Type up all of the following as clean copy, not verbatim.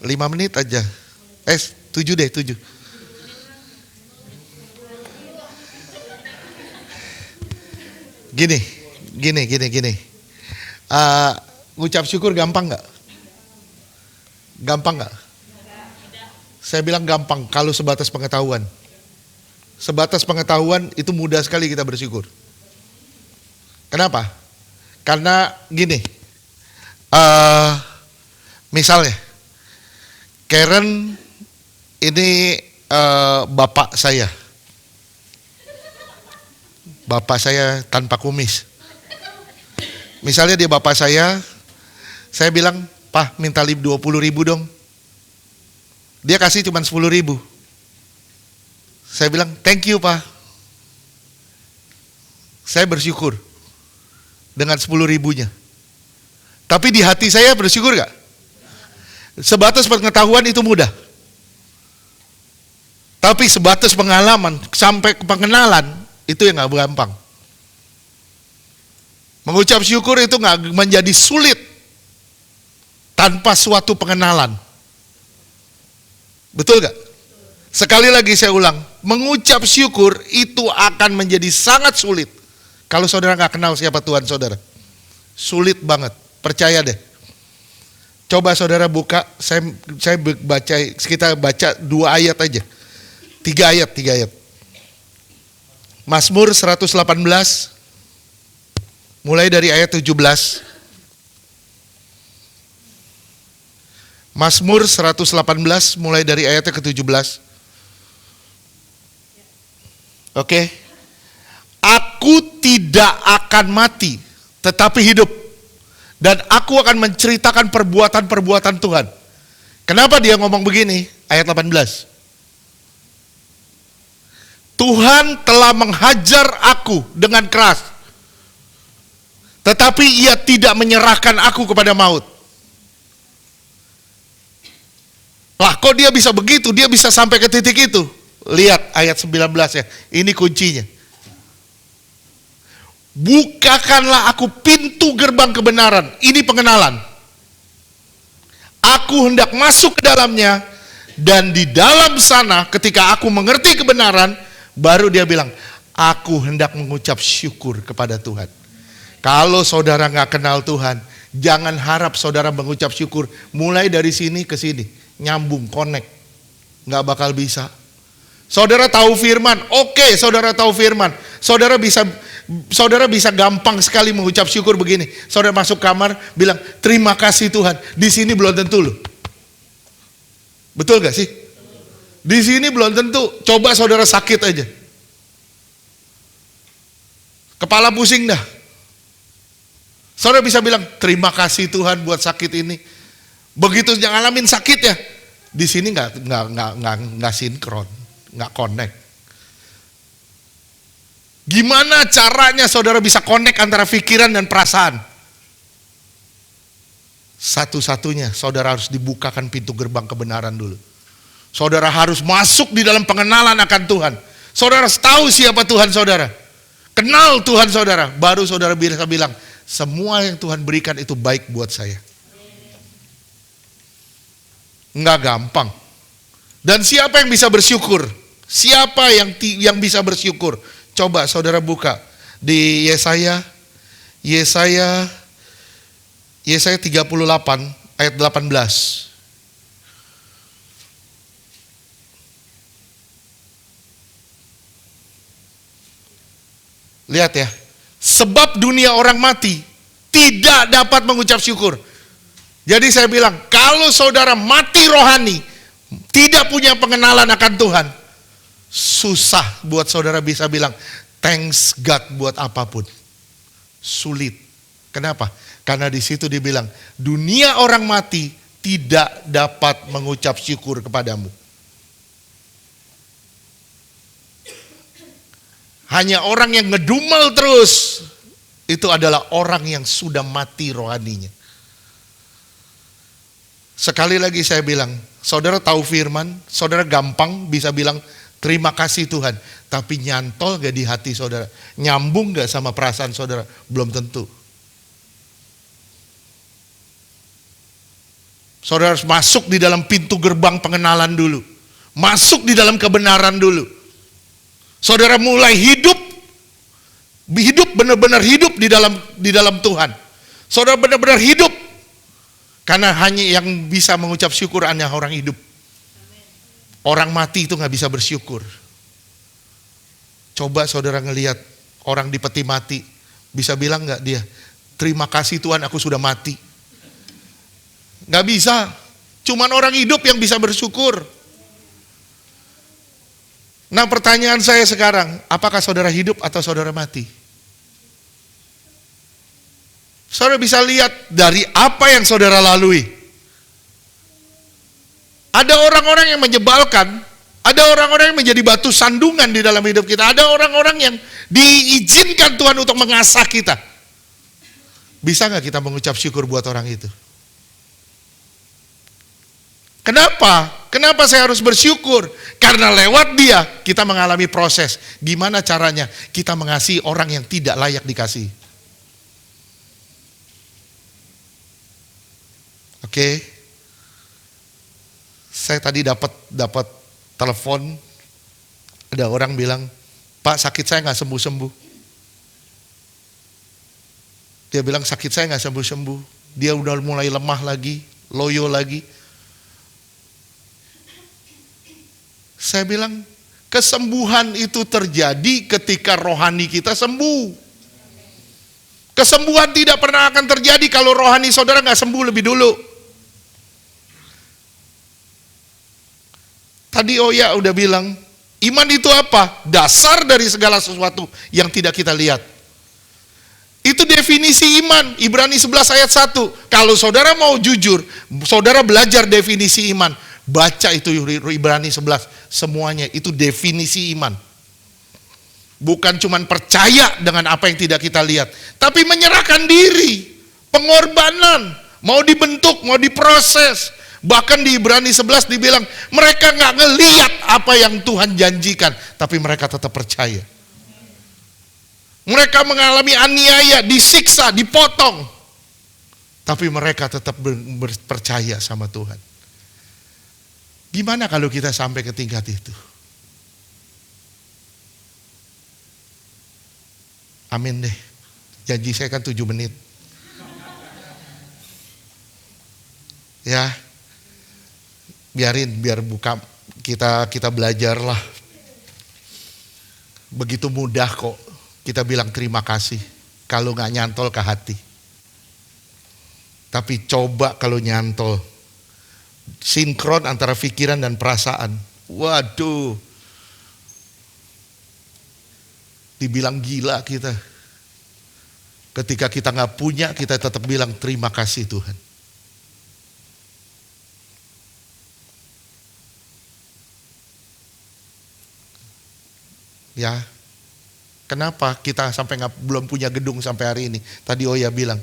5 menit aja. 7 deh, 7. Gini. Ngucap syukur gampang gak? Gampang gak? Saya bilang gampang kalau sebatas pengetahuan. Sebatas pengetahuan itu mudah sekali kita bersyukur. Kenapa? Karena gini, misalnya Karen ini bapak saya tanpa kumis. Misalnya dia bapak saya bilang, "Pak, minta 20.000 dong." Dia kasih cuma 10.000. Saya bilang, "Thank you, Pak." Saya bersyukur dengan 10.000-nya. Tapi di hati saya bersyukur gak? Sebatas pengetahuan itu mudah. Tapi sebatas pengalaman sampai ke pengenalan itu yang gak gampang. Mengucap syukur itu gak menjadi sulit tanpa suatu pengenalan. Betul gak? Sekali lagi saya ulang, mengucap syukur itu akan menjadi sangat sulit kalau saudara gak kenal siapa Tuhan saudara. Sulit banget, percaya deh. Coba saudara buka, saya baca, kita baca 2 ayat aja. 3 ayat. Mazmur 118, mulai dari ayat 17. Mazmur 118 mulai dari ayatnya ke-17. Oke. Aku tidak akan mati, tetapi hidup. Dan aku akan menceritakan perbuatan-perbuatan Tuhan. Kenapa dia ngomong begini? Ayat 18. Tuhan telah menghajar aku dengan keras, tetapi ia tidak menyerahkan aku kepada maut. Lah kok dia bisa begitu? Dia bisa sampai ke titik itu. Lihat ayat 19 ya. Ini kuncinya. Bukakanlah aku pintu gerbang kebenaran. Ini pengenalan. Aku hendak masuk ke dalamnya. Dan di dalam sana ketika aku mengerti kebenaran, baru dia bilang, aku hendak mengucap syukur kepada Tuhan. Kalau saudara gak kenal Tuhan, jangan harap saudara mengucap syukur mulai dari sini ke sini. Nyambung, connect. Gak bakal bisa. Saudara tahu firman, oke, saudara tahu firman. Saudara bisa gampang sekali mengucap syukur begini. Saudara masuk kamar, bilang, terima kasih Tuhan. Di sini belum tentu loh. Betul gak sih? Di sini belum tentu. Coba saudara sakit aja. Kepala pusing dah. Saudara bisa bilang, terima kasih Tuhan buat sakit ini. Begitu yang ngalamin sakit ya, di sini nggak sinkron, nggak connect. Gimana caranya saudara bisa connect antara pikiran dan perasaan? Satu-satunya saudara harus dibukakan pintu gerbang kebenaran dulu. Saudara harus masuk di dalam pengenalan akan Tuhan. Saudara harus tahu siapa Tuhan saudara. Kenal Tuhan saudara, baru saudara bisa bilang, semua yang Tuhan berikan itu baik buat saya. Enggak gampang. Dan siapa yang bisa bersyukur? Siapa yang bisa bersyukur? Coba saudara buka di Yesaya 38 ayat 18. Lihat ya. Sebab dunia orang mati tidak dapat mengucap syukur. Jadi saya bilang, kalau saudara mati rohani, tidak punya pengenalan akan Tuhan, susah buat saudara bisa bilang, thanks God buat apapun. Sulit. Kenapa? Karena di situ dibilang, dunia orang mati tidak dapat mengucap syukur kepadamu. Hanya orang yang ngedumel terus, itu adalah orang yang sudah mati rohaninya. Sekali lagi saya bilang, saudara tahu firman, saudara gampang bisa bilang terima kasih Tuhan. Tapi nyantol gak di hati saudara? Nyambung gak sama perasaan saudara? Belum tentu. Saudara harus masuk di dalam pintu gerbang pengenalan dulu. Masuk di dalam kebenaran dulu. Saudara mulai hidup benar-benar hidup di dalam Tuhan. Saudara benar-benar hidup. Karena hanya yang bisa mengucap syukur hanya orang hidup. Orang mati itu gak bisa bersyukur. Coba saudara ngelihat orang di peti mati. Bisa bilang gak dia, terima kasih Tuhan aku sudah mati. Gak bisa. Cuman orang hidup yang bisa bersyukur. Nah pertanyaan saya sekarang, apakah saudara hidup atau saudara mati? Saudara bisa lihat dari apa yang saudara lalui. Ada orang-orang yang menyebalkan, ada orang-orang yang menjadi batu sandungan di dalam hidup kita, ada orang-orang yang diizinkan Tuhan untuk mengasah kita. Bisa gak kita mengucap syukur buat orang itu? Kenapa? Kenapa saya harus bersyukur? Karena lewat dia kita mengalami proses. Gimana caranya kita mengasihi orang yang tidak layak dikasihi? Oke. Saya tadi dapat telepon, ada orang bilang, Pak sakit saya nggak sembuh-sembuh. Dia bilang sakit saya nggak sembuh-sembuh. Dia udah mulai lemah lagi, loyo lagi. Saya bilang, kesembuhan itu terjadi ketika rohani kita sembuh. Kesembuhan tidak pernah akan terjadi kalau rohani saudara nggak sembuh lebih dulu. Tadi Oya udah bilang, iman itu apa? Dasar dari segala sesuatu yang tidak kita lihat. Itu definisi iman, Ibrani 11 ayat 1. Kalau saudara mau jujur, saudara belajar definisi iman. Baca itu Ibrani 11, semuanya itu definisi iman. Bukan cuman percaya dengan apa yang tidak kita lihat, tapi menyerahkan diri, pengorbanan, mau dibentuk, mau diproses. Bahkan di Ibrani 11 dibilang, mereka gak ngelihat apa yang Tuhan janjikan, tapi mereka tetap percaya. Mereka mengalami aniaya, disiksa, dipotong, tapi mereka tetap percaya sama Tuhan. Gimana kalau kita sampai ke tingkat itu? Amin deh. Janji saya kan 7 menit. Ya. Biar buka kita belajar lah. Begitu mudah kok kita bilang terima kasih kalau nggak nyantol ke hati. Tapi coba kalau nyantol, sinkron antara pikiran dan perasaan. Waduh, dibilang gila kita. Ketika kita nggak punya, kita tetap bilang terima kasih Tuhan. Ya, kenapa kita sampai belum punya gedung sampai hari ini? Tadi Oya bilang,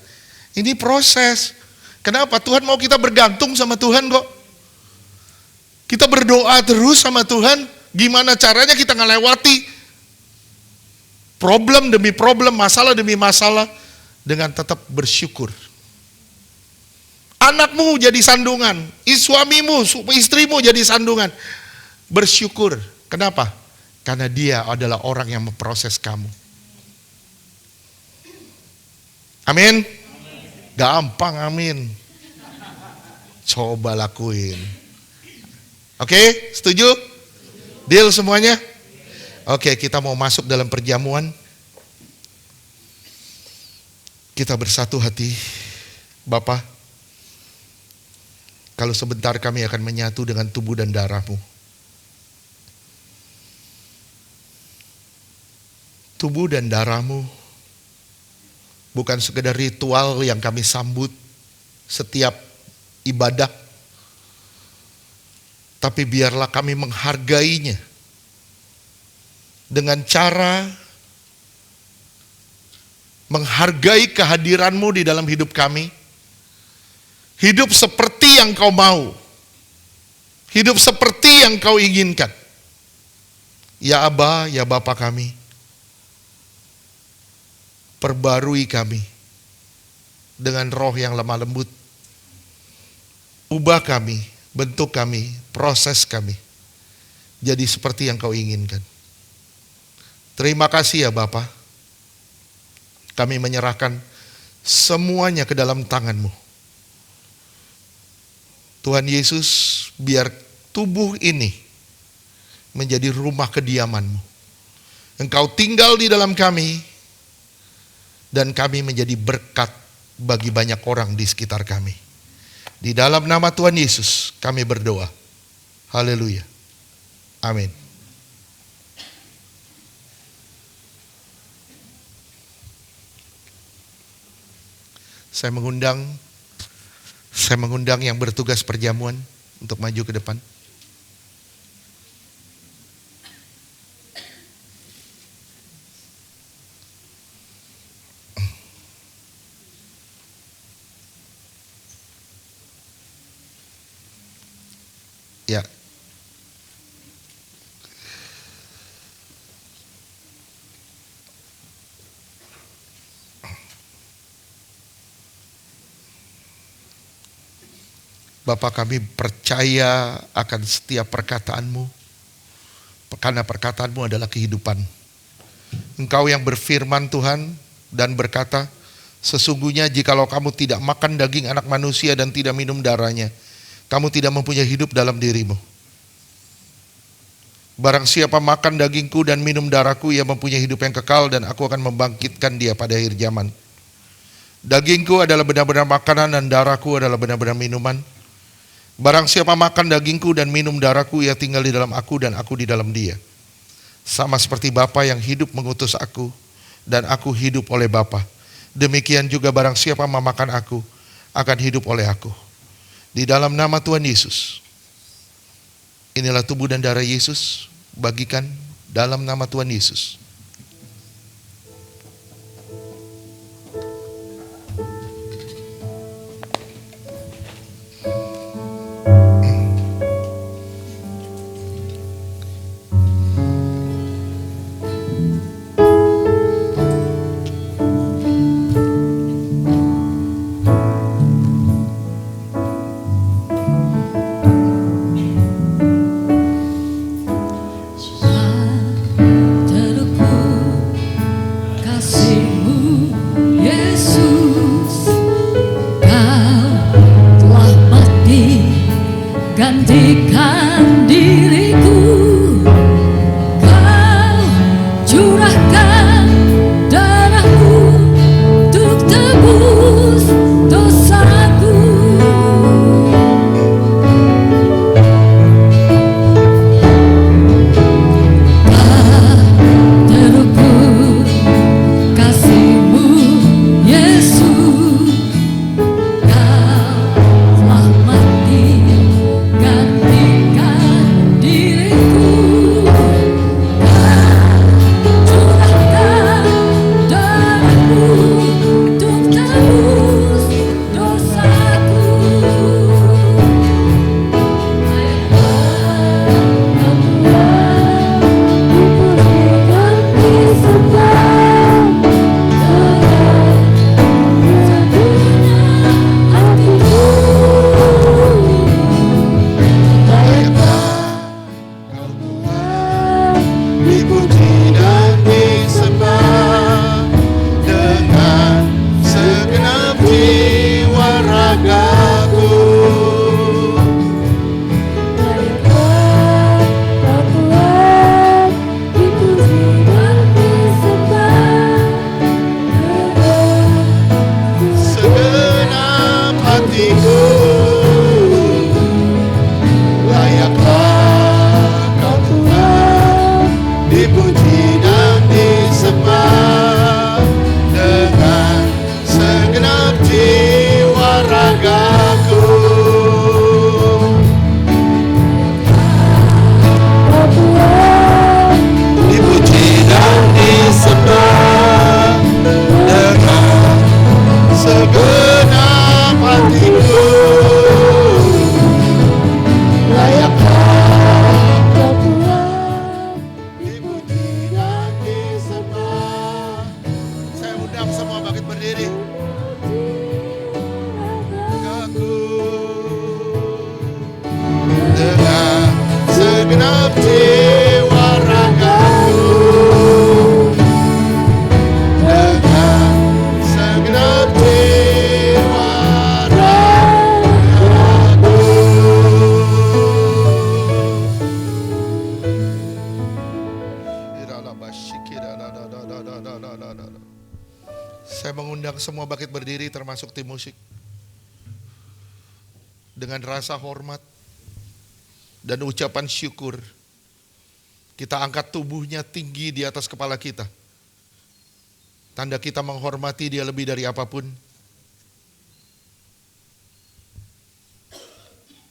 ini proses. Kenapa? Tuhan mau kita bergantung sama Tuhan kok. Kita berdoa terus sama Tuhan. Gimana caranya kita ngelewati problem demi problem, masalah demi masalah dengan tetap bersyukur. Anakmu jadi sandungan, suamimu, istrimu jadi sandungan. Bersyukur. Kenapa? Karena dia adalah orang yang memproses kamu. Amin? Gampang amin. Coba lakuin. Oke, setuju? Deal semuanya? Oke, kita mau masuk dalam perjamuan. Kita bersatu hati. Bapa, kalau sebentar kami akan menyatu dengan tubuh dan darah-Mu. Tubuh dan darah-Mu bukan sekedar ritual yang kami sambut setiap ibadah, tapi biarlah kami menghargainya dengan cara menghargai kehadiran-Mu di dalam hidup kami. Hidup seperti yang Kau mau, hidup seperti yang Kau inginkan. Ya Aba, ya Bapa kami, perbarui kami dengan roh yang lemah lembut ubah kami, bentuk kami, proses kami jadi seperti yang Kau inginkan. Terima kasih ya Bapa. Kami menyerahkan semuanya ke dalam tangan-Mu. Tuhan Yesus, biar tubuh ini menjadi rumah kediaman-Mu. Engkau tinggal di dalam kami, dan kami menjadi berkat bagi banyak orang di sekitar kami. Di dalam nama Tuhan Yesus kami berdoa. Haleluya. Amin. Saya mengundang yang bertugas perjamuan untuk maju ke depan. Ya. Bapa, kami percaya akan setiap perkataan-Mu, karena perkataan-Mu adalah kehidupan. Engkau yang berfirman Tuhan dan berkata, sesungguhnya jikalau kamu tidak makan daging anak manusia dan tidak minum darahnya, kamu tidak mempunyai hidup dalam dirimu. Barang siapa makan dagingku dan minum darahku, ia mempunyai hidup yang kekal, dan aku akan membangkitkan dia pada akhir zaman. Dagingku adalah benar-benar makanan dan darahku adalah benar-benar minuman. Barang siapa makan dagingku dan minum darahku, ia tinggal di dalam aku dan aku di dalam dia. Sama seperti Bapa yang hidup mengutus aku, dan aku hidup oleh Bapa. Demikian juga barang siapa memakan aku, akan hidup oleh aku. Di dalam nama Tuhan Yesus, inilah tubuh dan darah Yesus, bagikan dalam nama Tuhan Yesus. Terluka Saya mengundang semua bangkit berdiri termasuk tim musik. Dengan rasa hormat dan ucapan syukur, kita angkat tubuhnya tinggi di atas kepala kita. Tanda kita menghormati dia lebih dari apapun.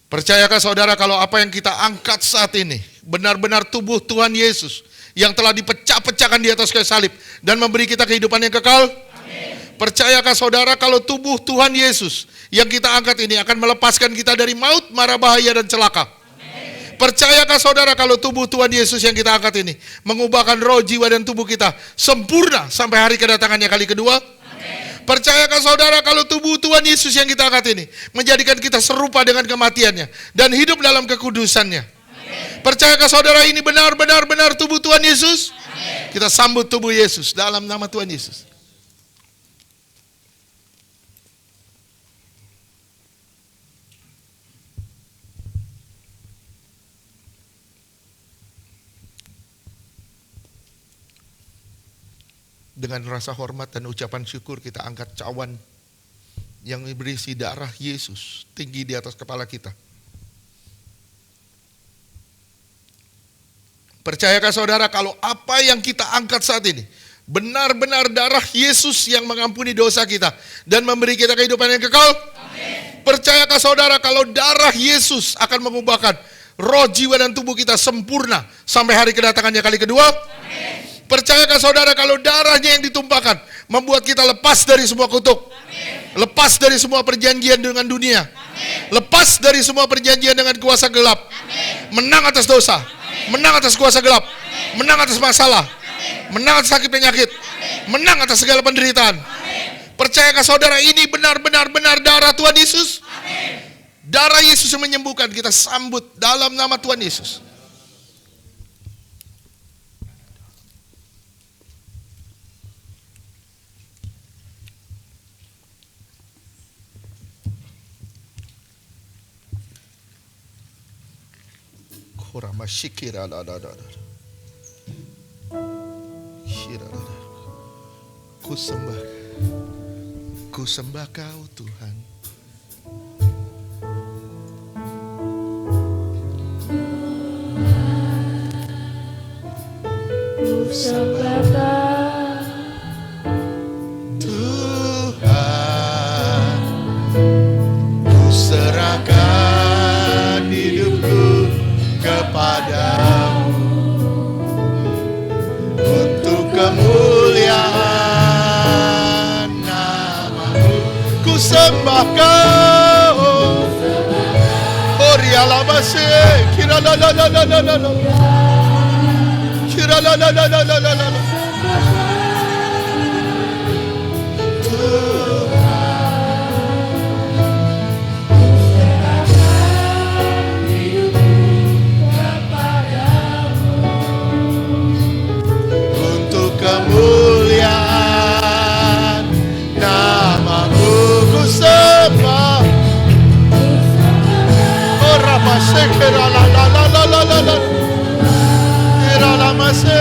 Percayakah saudara kalau apa yang kita angkat saat ini benar-benar tubuh Tuhan Yesus yang telah dipecah-pecahkan di atas kayu salib dan memberi kita kehidupan yang kekal? Amin. Percayakah saudara kalau tubuh Tuhan Yesus yang kita angkat ini akan melepaskan kita dari maut, mara bahaya dan celaka? Amin. Percayakah saudara kalau tubuh Tuhan Yesus yang kita angkat ini mengubahkan roh, jiwa dan tubuh kita sempurna sampai hari kedatangannya kali kedua? Percayakah saudara kalau tubuh Tuhan Yesus yang kita angkat ini menjadikan kita serupa dengan kematiannya dan hidup dalam kekudusannya? Amin. Percayakah saudara ini benar-benar tubuh Tuhan Yesus? Amin. Kita sambut tubuh Yesus dalam nama Tuhan Yesus. Dengan rasa hormat dan ucapan syukur kita angkat cawan yang berisi darah Yesus tinggi di atas kepala kita. Percayakah saudara kalau apa yang kita angkat saat ini benar-benar darah Yesus yang mengampuni dosa kita dan memberi kita kehidupan yang kekal? Amin. Percayakah saudara kalau darah Yesus akan mengubahkan roh, jiwa dan tubuh kita sempurna sampai hari kedatangannya kali kedua? Amin. Percayakah saudara kalau darahnya yang ditumpahkan membuat kita lepas dari semua kutuk? Amin. Lepas dari semua perjanjian dengan dunia? Amin. Lepas dari semua perjanjian dengan kuasa gelap? Amin. Menang atas dosa? Amin. Menang atas kuasa gelap? Amin. Menang atas masalah? Amin. Menang atas sakit penyakit? Amin. Menang atas segala penderitaan? Amin. Percayakah saudara ini benar-benar darah Tuhan Yesus? Amin. Darah Yesus yang menyembuhkan, kita sambut dalam nama Tuhan Yesus. Ku sembah Kau Tuhan. Ku sembah Kau Tuhan, ku serahkan hidupku kepadamu untuk kemuliaan nama-Mu. Ku sembah Kau, Orialabase, kiralalalalalalala, kiralalalalalalala. Untuk kemuliaan nama-Mu ku sembah. Oh rapase kiralalalalalalala, kiralamase.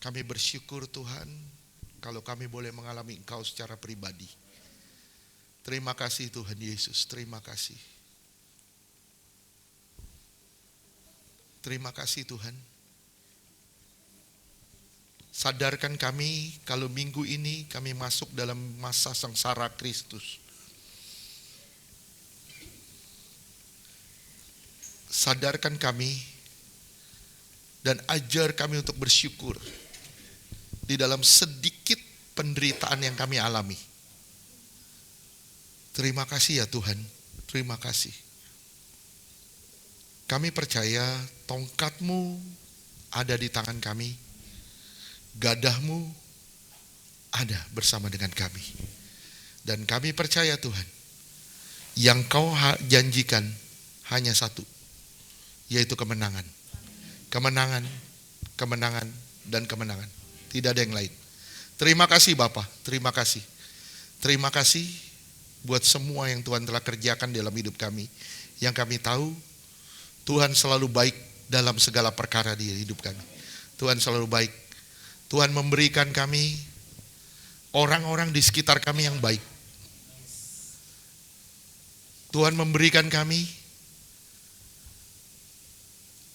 Kami bersyukur Tuhan kalau kami boleh mengalami Engkau secara pribadi. Terima kasih Tuhan Yesus, terima kasih. Terima kasih Tuhan. Sadarkan kami kalau minggu ini kami masuk dalam masa sengsara Kristus. Sadarkan kami dan ajar kami untuk bersyukur di dalam sedikit penderitaan yang kami alami. Terima kasih ya Tuhan, terima kasih. Kami percaya tongkat-Mu ada di tangan kami, gadah-Mu ada bersama dengan kami. Dan kami percaya Tuhan, yang Kau janjikan hanya satu, yaitu kemenangan. Kemenangan, kemenangan, dan kemenangan. Tidak ada yang lain. Terima kasih Bapa, terima kasih. Terima kasih buat semua yang Tuhan telah kerjakan dalam hidup kami. Yang kami tahu, Tuhan selalu baik dalam segala perkara di hidup kami. Tuhan selalu baik. Tuhan memberikan kami orang-orang di sekitar kami yang baik. Tuhan memberikan kami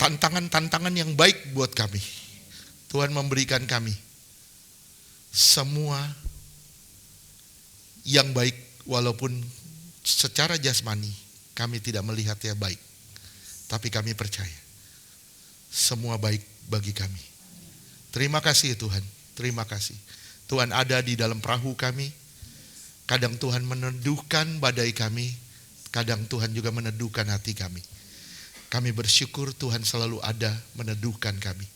tantangan-tantangan yang baik buat kami. Tuhan memberikan kami semua yang baik, walaupun secara jasmani kami tidak melihatnya baik. Tapi kami percaya semua baik bagi kami. Terima kasih Tuhan, terima kasih. Tuhan ada di dalam perahu kami. Kadang Tuhan meneduhkan badai kami, kadang Tuhan juga meneduhkan hati kami. Kami bersyukur Tuhan selalu ada meneduhkan kami.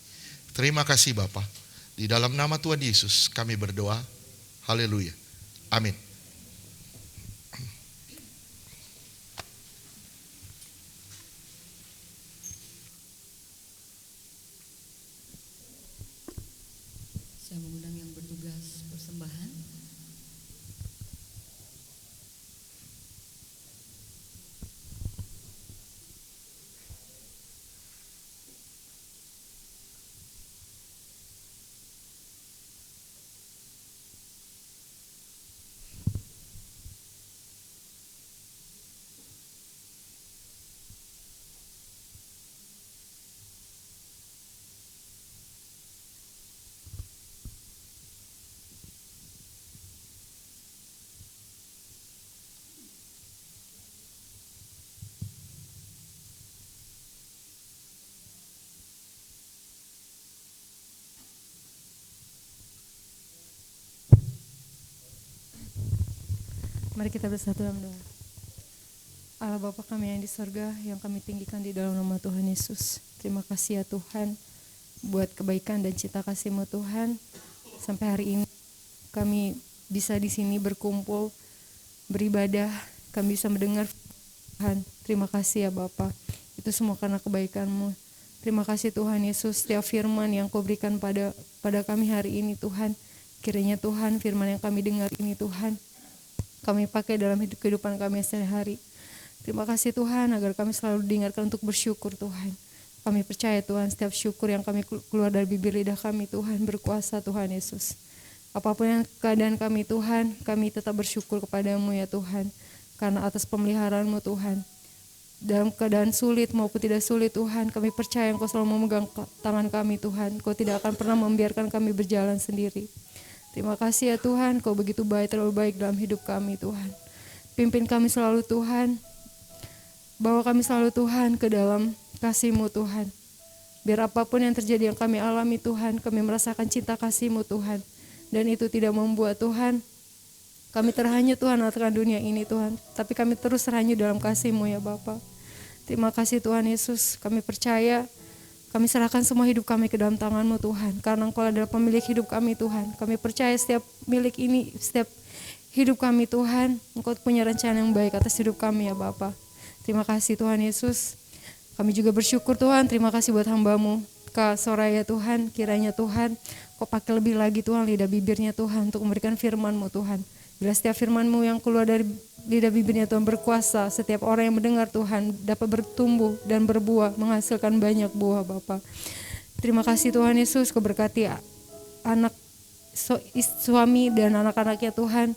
Terima kasih Bapa. Di dalam nama Tuhan Yesus kami berdoa. Haleluya. Amin. Saya mengundang yang bertugas persembahan. Mari kita bersatu dalam doa. Allah Bapa kami yang di sorga, yang kami tinggikan di dalam nama Tuhan Yesus. Terima kasih ya Tuhan, buat kebaikan dan cinta kasih-Mu Tuhan. Sampai hari ini kami bisa di sini berkumpul, beribadah, kami bisa mendengar Tuhan. Terima kasih ya Bapa, itu semua karena kebaikan-Mu. Terima kasih Tuhan Yesus, setiap firman yang Kau berikan pada kami hari ini Tuhan. Kiranya Tuhan firman yang kami dengar ini Tuhan, kami pakai dalam kehidupan kami sehari-hari. Terima kasih Tuhan agar kami selalu diingatkan untuk bersyukur Tuhan. Kami percaya Tuhan setiap syukur yang kami keluar dari bibir lidah kami Tuhan berkuasa Tuhan Yesus. Apapun yang keadaan kami Tuhan, kami tetap bersyukur kepada-Mu ya Tuhan. Karena atas pemeliharaan-Mu Tuhan. Dalam keadaan sulit maupun tidak sulit Tuhan, kami percaya Engkau selalu memegang tangan kami Tuhan. Engkau tidak akan pernah membiarkan kami berjalan sendiri. Terima kasih ya Tuhan, Kau begitu baik, terlalu baik dalam hidup kami Tuhan. Pimpin kami selalu Tuhan, bawa kami selalu Tuhan ke dalam kasih-Mu Tuhan. Biar apapun yang terjadi yang kami alami Tuhan, kami merasakan cinta kasih-Mu Tuhan. Dan itu tidak membuat Tuhan kami terhanyut Tuhan akan dunia ini Tuhan. Tapi kami terus terhanyut dalam kasih-Mu ya Bapa. Terima kasih Tuhan Yesus, kami percaya. Kami serahkan semua hidup kami ke dalam tangan-Mu Tuhan. Karena Engkau adalah pemilik hidup kami Tuhan. Kami percaya setiap milik ini, setiap hidup kami Tuhan, Engkau punya rencana yang baik atas hidup kami ya Bapa. Terima kasih Tuhan Yesus. Kami juga bersyukur Tuhan, terima kasih buat hamba-Mu Kak Soraya Tuhan. Kiranya Tuhan, Kau pakai lebih lagi Tuhan lidah bibirnya Tuhan untuk memberikan firman-Mu Tuhan. Bila setiap firman-Mu yang keluar dari lidah bibirnya Tuhan berkuasa, setiap orang yang mendengar Tuhan dapat bertumbuh dan berbuah, menghasilkan banyak buah Bapa. Terima kasih Tuhan Yesus, Kau berkati anak suami dan anak-anaknya Tuhan.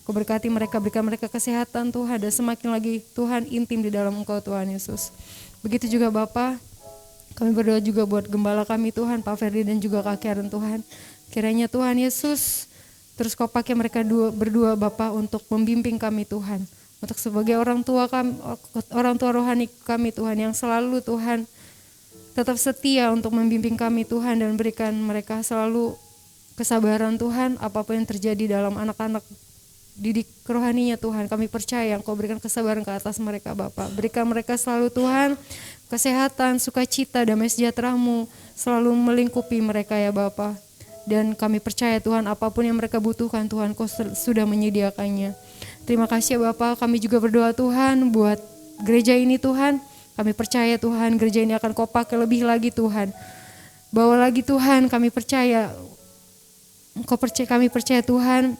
Kau berkati mereka, berikan mereka kesehatan Tuhan, dan semakin lagi Tuhan intim di dalam Engkau Tuhan Yesus. Begitu juga Bapa, kami berdoa juga buat gembala kami Tuhan, Pak Ferdi dan juga Kak Karen Tuhan. Kiranya Tuhan Yesus terus Kau pakai mereka berdua Bapa untuk membimbing kami Tuhan. Untuk sebagai orang tua kami, orang tua rohani kami Tuhan, yang selalu Tuhan tetap setia untuk membimbing kami Tuhan, dan berikan mereka selalu kesabaran Tuhan apapun yang terjadi dalam anak-anak didik rohaninya Tuhan. Kami percaya Engkau berikan kesabaran ke atas mereka Bapa. Berikan mereka selalu Tuhan kesehatan, sukacita, damai sejahtera-Mu selalu melingkupi mereka ya Bapa. Dan kami percaya Tuhan apapun yang mereka butuhkan Tuhan Kau sudah menyediakannya. Terima kasih ya Bapa. Kami juga berdoa Tuhan buat gereja ini Tuhan. Kami percaya Tuhan gereja ini akan Kau pakai lebih lagi Tuhan. Bawa lagi Tuhan, kami percaya Tuhan,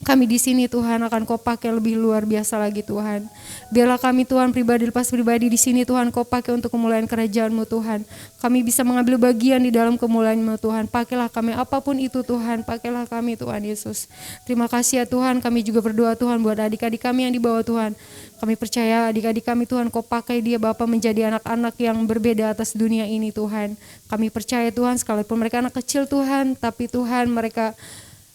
kami di sini Tuhan akan Kau pakai lebih luar biasa lagi Tuhan. Biarlah kami Tuhan pribadi lepas pribadi di sini Tuhan Kau pakai untuk kemuliaan kerajaan-Mu Tuhan. Kami bisa mengambil bagian di dalam kemuliaan-Mu Tuhan. Pakailah kami apapun itu Tuhan, pakailah kami Tuhan Yesus. Terima kasih ya Tuhan, kami juga berdoa Tuhan buat adik-adik kami yang di bawah Tuhan. Kami percaya adik-adik kami Tuhan Kau pakai dia Bapa menjadi anak-anak yang berbeda atas dunia ini Tuhan. Kami percaya Tuhan sekalipun mereka anak kecil Tuhan, tapi Tuhan mereka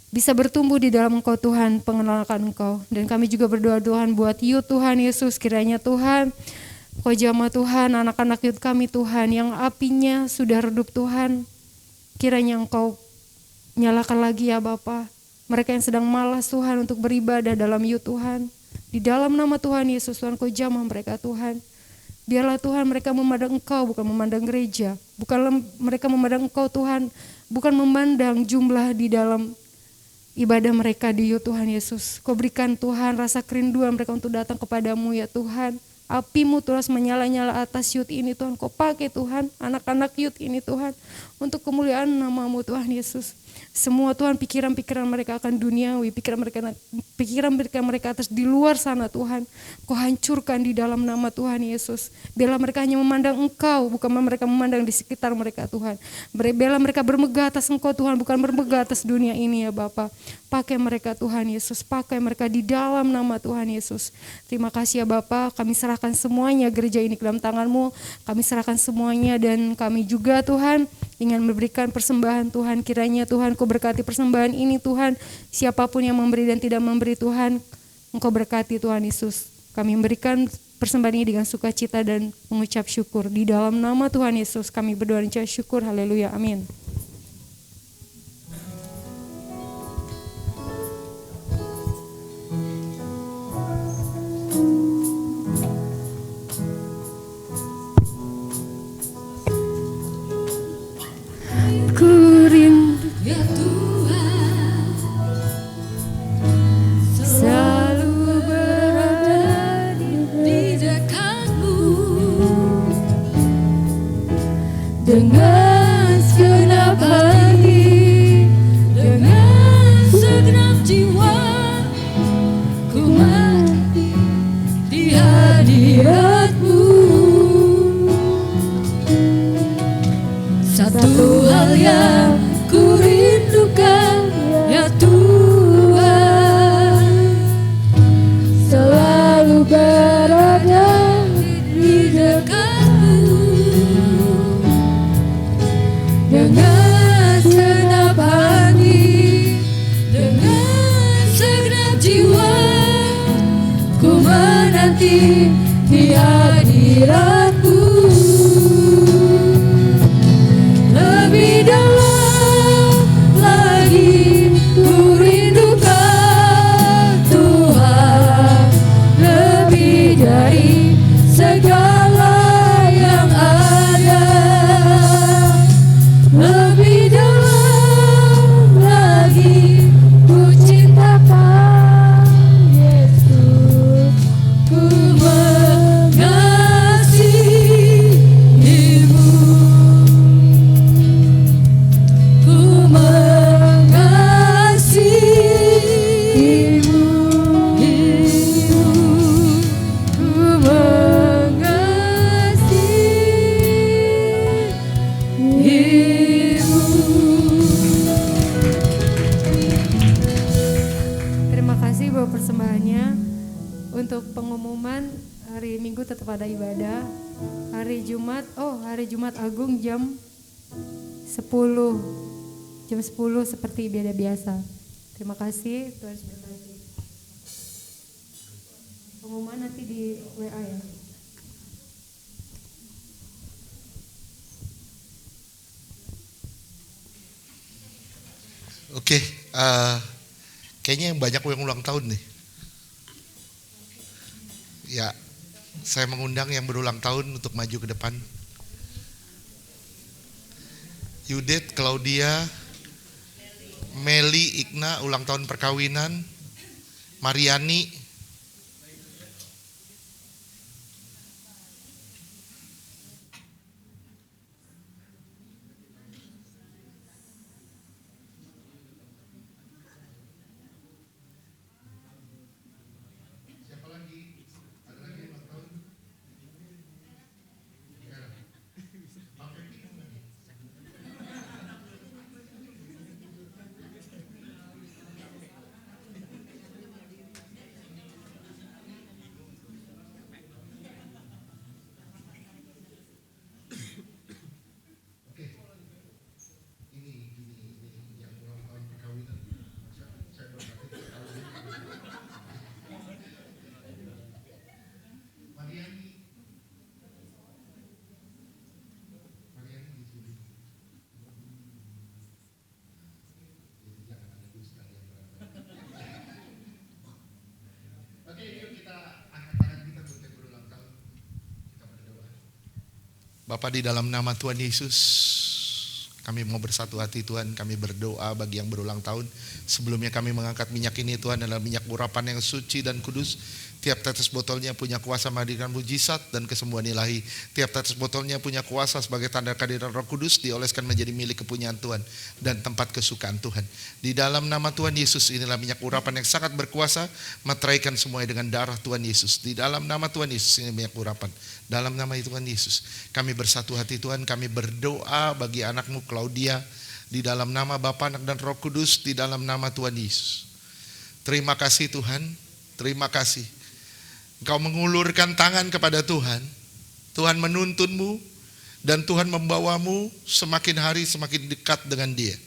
bisa bertumbuh di dalam Engkau Tuhan, pengenalan Engkau. Dan kami juga berdoa Tuhan buat youth Tuhan Yesus, kiranya Tuhan Kau jamah Tuhan anak-anak youth kami Tuhan yang apinya sudah redup Tuhan, kiranya Engkau nyalakan lagi ya Bapa. Mereka yang sedang malas Tuhan untuk beribadah dalam youth Tuhan, di dalam nama Tuhan Yesus Tuhan Kau jamah mereka Tuhan. Biarlah Tuhan mereka memandang Engkau bukan memandang gereja, bukanlah mereka memandang Engkau Tuhan, bukan memandang jumlah di dalam ibadah mereka di youth Tuhan Yesus. Kau berikan Tuhan rasa kerinduan mereka untuk datang kepadamu ya Tuhan. Api-Mu terus menyala-nyala atas youth ini Tuhan. Kau pakai Tuhan anak-anak youth ini Tuhan untuk kemuliaan nama-Mu Tuhan Yesus. Semua Tuhan pikiran-pikiran mereka akan duniawi, pikiran mereka atas di luar sana Tuhan. Kau hancurkan di dalam nama Tuhan Yesus. Biarlah mereka hanya memandang Engkau, bukan mereka memandang di sekitar mereka Tuhan. Biarlah mereka bermegah atas Engkau Tuhan, bukan bermegah atas dunia ini ya Bapa. Pakai mereka Tuhan Yesus, pakai mereka di dalam nama Tuhan Yesus. Terima kasih ya Bapa, kami serahkan semuanya gereja ini ke dalam tangan-Mu. Kami serahkan semuanya dan kami juga Tuhan ingin memberikan persembahan Tuhan. Kiranya Tuhan Kau berkati persembahan ini Tuhan. Siapapun yang memberi dan tidak memberi Tuhan, Engkau berkati Tuhan Yesus. Kami memberikan persembahan ini dengan sukacita dan mengucap syukur. Di dalam nama Tuhan Yesus kami berdoa dan ucap syukur. Haleluya, amin. Ya Tuhan, Selalu berada di dekat-Mu dengan segenap hati, dengan segenap jiwa, ku mati di hadirat-Mu. Satu hal yang ku rindukan ya Tuhan, selalu berada di dekat-Mu dengan segenap hati, dengan segenap jiwa, ku menanti di hadirat-Mu. Lebih dalam lagi ku rindukan Tuhan, lebih dari segala yang ada. Lebih dalam lagi ku cintakan Yesus, ku mengasihi saudaranya. Untuk pengumuman hari Minggu tetap ada ibadah. Hari Jumat Agung jam 10 seperti biasa. Terima kasih, Tuhan Yesus berkati. Pengumuman nanti di WA ya. Oke, kayaknya yang banyak yang ulang tahun nih. Ya, saya mengundang yang berulang tahun untuk maju ke depan. Yudet, Claudia, Meli, Igna, ulang tahun perkawinan. Mariani, Bapa, di dalam nama Tuhan Yesus, kami mau bersatu hati Tuhan, kami berdoa bagi yang berulang tahun. Sebelumnya kami mengangkat minyak ini Tuhan adalah minyak urapan yang suci dan kudus. Tiap tetes botolnya punya kuasa menghadirkan mujizat dan kesembuhan ilahi. Tiap tetes botolnya punya kuasa sebagai tanda kehadiran Roh Kudus, dioleskan menjadi milik kepunyaan Tuhan dan tempat kesukaan Tuhan. Di dalam nama Tuhan Yesus, inilah minyak urapan yang sangat berkuasa, meteraikan semuanya dengan darah Tuhan Yesus. Di dalam nama Tuhan Yesus, ini minyak urapan. Dalam nama Tuhan Yesus, kami bersatu hati Tuhan, kami berdoa bagi anakmu Claudia, di dalam nama Bapa, Anak dan Roh Kudus, di dalam nama Tuhan Yesus. Terima kasih Tuhan, terima kasih. Engkau mengulurkan tangan kepada Tuhan, Tuhan menuntunmu, dan Tuhan membawamu semakin hari semakin dekat dengan Dia.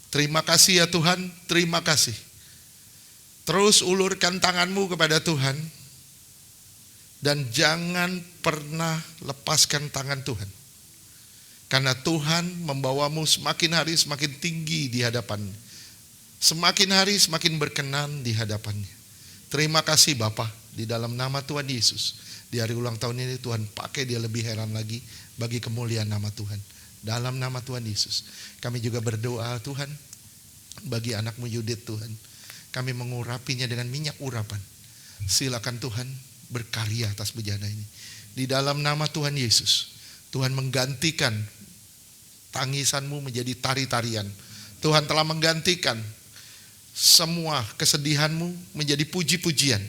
Terima kasih ya Tuhan, terima kasih. Terus ulurkan tanganmu kepada Tuhan, dan jangan pernah lepaskan tangan Tuhan. Karena Tuhan membawamu semakin hari semakin tinggi di hadapan-Nya. Semakin hari semakin berkenan di hadapan-Nya. Terima kasih Bapa, di dalam nama Tuhan Yesus. Di hari ulang tahun ini Tuhan pakai dia lebih heran lagi bagi kemuliaan nama Tuhan. Dalam nama Tuhan Yesus. Kami juga berdoa Tuhan bagi anakmu Yudit Tuhan. Kami mengurapinya dengan minyak urapan. Silakan Tuhan berkarya atas bejana ini. Di dalam nama Tuhan Yesus, Tuhan menggantikan tangisanmu menjadi tari-tarian. Tuhan telah menggantikan semua kesedihanmu menjadi puji-pujian.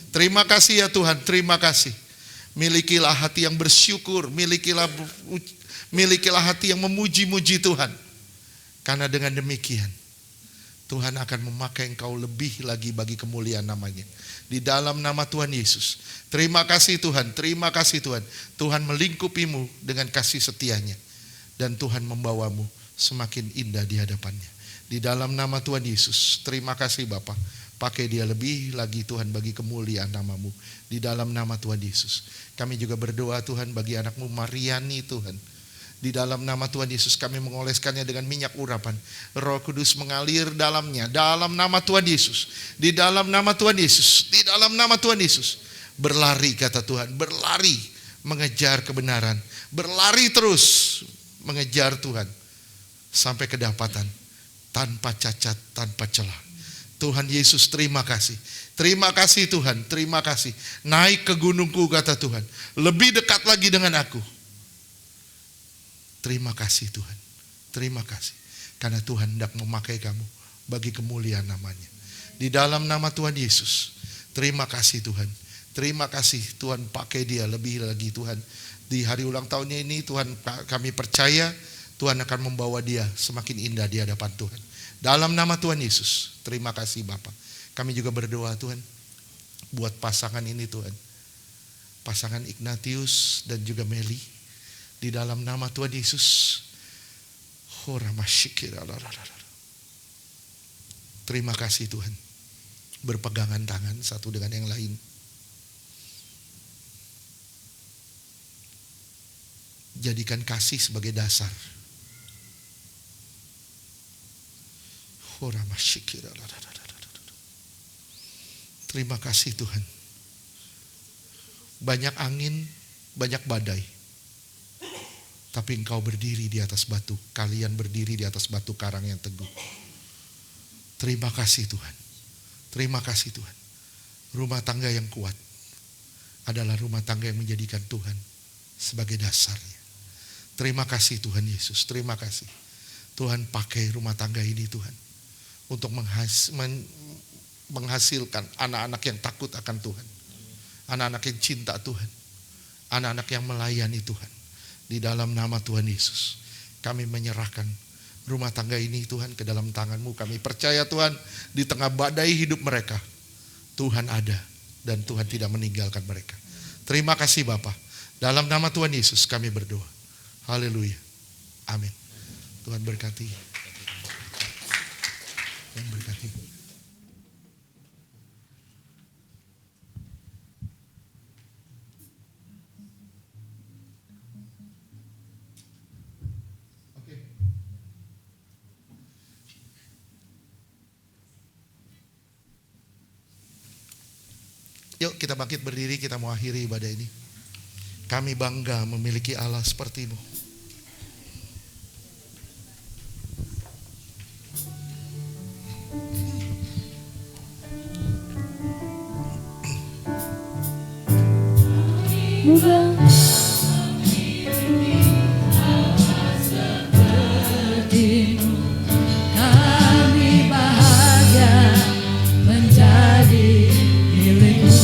Terima kasih ya Tuhan, terima kasih. Milikilah hati yang bersyukur, milikilah hati yang memuji-muji Tuhan. Karena dengan demikian, Tuhan akan memakai engkau lebih lagi bagi kemuliaan namanya. Di dalam nama Tuhan Yesus. Terima kasih Tuhan, terima kasih Tuhan. Tuhan melingkupimu dengan kasih setianya. Dan Tuhan membawamu semakin indah di hadapannya. Di dalam nama Tuhan Yesus, terima kasih Bapa. Pakai dia lebih lagi Tuhan bagi kemuliaan namamu. Di dalam nama Tuhan Yesus. Kami juga berdoa Tuhan bagi anakmu Mariani Tuhan. Di dalam nama Tuhan Yesus kami mengoleskannya dengan minyak urapan. Roh Kudus mengalir dalamnya. Dalam nama Tuhan Yesus. Di dalam nama Tuhan Yesus. Di dalam nama Tuhan Yesus. Berlari kata Tuhan. Berlari mengejar kebenaran. Berlari terus mengejar Tuhan. Sampai kedapatan. Tanpa cacat, tanpa celah. Tuhan Yesus terima kasih. Terima kasih Tuhan, terima kasih. Naik ke gunungku kata Tuhan. Lebih dekat lagi dengan aku. Terima kasih Tuhan. Terima kasih. Karena Tuhan hendak memakai kamu bagi kemuliaan namanya. Di dalam nama Tuhan Yesus. Terima kasih Tuhan. Terima kasih Tuhan pakai dia lebih lagi Tuhan. Di hari ulang tahunnya ini Tuhan kami percaya Tuhan akan membawa dia semakin indah di hadapan Tuhan. Dalam nama Tuhan Yesus, terima kasih Bapa. Kami juga berdoa Tuhan, buat pasangan ini Tuhan. Pasangan Ignatius dan juga Meli. Di dalam nama Tuhan Yesus. Terima kasih Tuhan. Berpegangan tangan satu dengan yang lain. Jadikan kasih sebagai dasar. Terima kasih Tuhan. Banyak angin, banyak badai. Tapi engkau berdiri di atas batu. Kalian berdiri di atas batu karang yang teguh. Terima kasih Tuhan. Terima kasih Tuhan. Rumah tangga yang kuat adalah rumah tangga yang menjadikan Tuhan sebagai dasarnya. Terima kasih Tuhan Yesus. Terima kasih. Tuhan pakai rumah tangga ini Tuhan. Untuk menghasilkan anak-anak yang takut akan Tuhan. Anak-anak yang cinta Tuhan. Anak-anak yang melayani Tuhan. Di dalam nama Tuhan Yesus, kami menyerahkan rumah tangga ini Tuhan ke dalam tangan-Mu. Kami percaya Tuhan, di tengah badai hidup mereka, Tuhan ada dan Tuhan tidak meninggalkan mereka. Terima kasih Bapa. Dalam nama Tuhan Yesus kami berdoa. Haleluya. Amin. Tuhan berkati. Tuhan berkati. Yuk kita bangkit berdiri, kita mau akhiri ibadah ini. Kami bangga memiliki Allah seperti-Mu. Kami bahagia menjadi milik-Mu.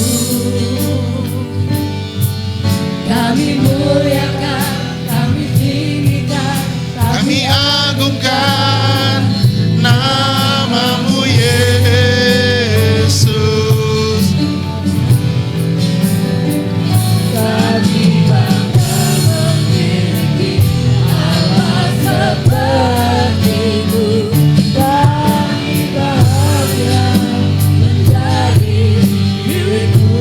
Kami muliakan, kami tinggikan, Kami agungkan nama-Mu Yesus. kami bangga memiliki Allah seperti-Mu. Kami bahagia menjadi milik-Mu.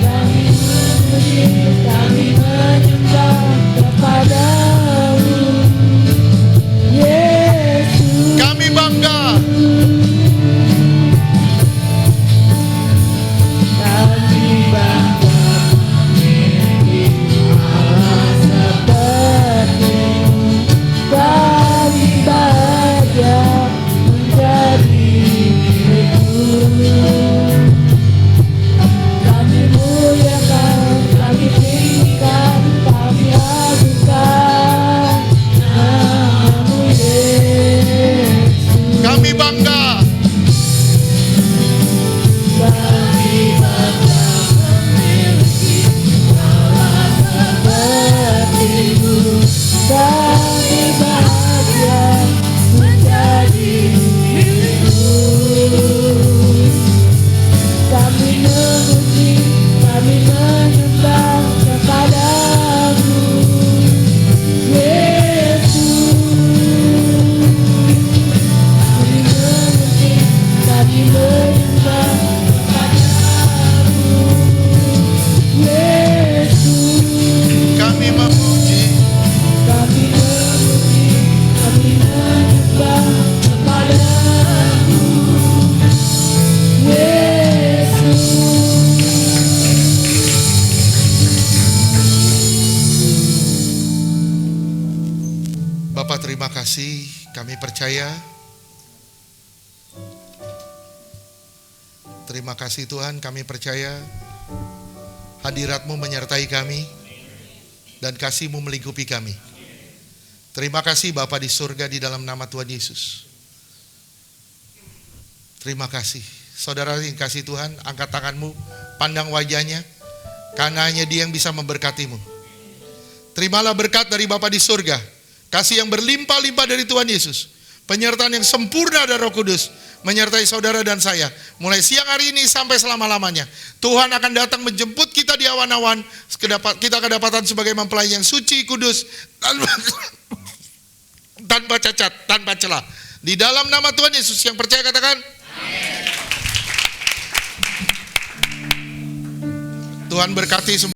Kami memuji, kami menyembah kepada-Mu, Yesus. Kami bangga. Kami bangga memiliki Allah seperti-Mu. Kami bahagia menjadi milik-Mu. Kami muliakan, kami tinggikan, kami agungkan nama-Mu Yesus. Kami bangga. Kami bangga memiliki Allah seperti-Mu. Kami bahagia menjadi milik-Mu. Kami memuji, kami menyembah kepada-Mu, Yesus. Kami memuji, kami menyembah kepada-Mu, Yesus. Kami memuji. Kami memuji, kami menyembah kepada-Mu, Yesus. Bapak terima kasih, kami percaya. Terima kasih Tuhan, kami percaya hadirat-Mu menyertai kami dan kasih-Mu melingkupi kami. Terima kasih Bapa di surga di dalam nama Tuhan Yesus. Terima kasih. Saudara yang kasih Tuhan, angkat tangan-Mu, pandang wajahnya, karena hanya Dia yang bisa memberkati-Mu. Terimalah berkat dari Bapa di surga. kasih yang berlimpah-limpah dari Tuhan Yesus, penyertaan yang sempurna dari Roh Kudus menyertai saudara dan saya mulai siang hari ini sampai selama-lamanya. Tuhan akan datang menjemput kita di awan-awan, kita kedapatan sebagai mempelai yang suci, kudus, tanpa cacat, tanpa celah. Di dalam nama Tuhan Yesus, yang percaya katakan amin. Tuhan berkati semua.